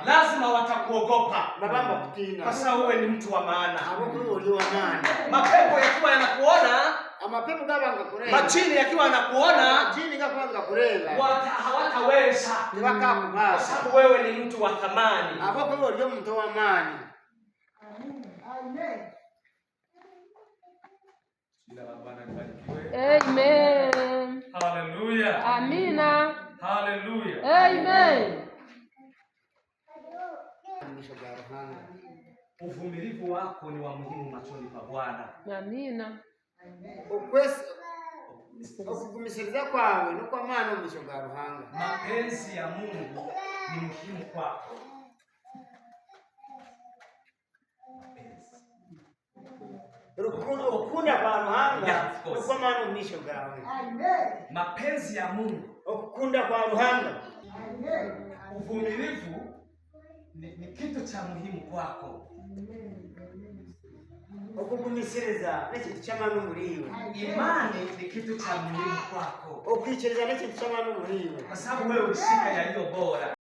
lazima watakuogopa kwa sababu wewe ni mtu wa maana. Mapepo yakiwa yanakuona, majini yakiwa yanakuona, hawataweza kwa sababu wewe ni mtu wa thamani. Amen. Hallelujah. Amina. Hallelujah. Amen. Uvumilivu wako ni wa muhimu machoni pa Bwana. Amina. Okugumisiriza kwawe no kwa maana omumisho ga Ruhanga. Mapenzi ya Mungu ni muhimu kwako. Okukunda kwa Ruhanga no kwa maana omumisho gawe. Mapenzi ya Mungu, okukunda kwa Ruhanga. Uvumilivu ni kitu cha muhimu kwako. Okugumisiriza n'ekintu ky'amaani muriwe. Imani ni kitu cha muhimu kwako. Okwikiriza n'ekintu ky'amaani muriwe. Kwa sababu wewe ulishika yaliyo bora.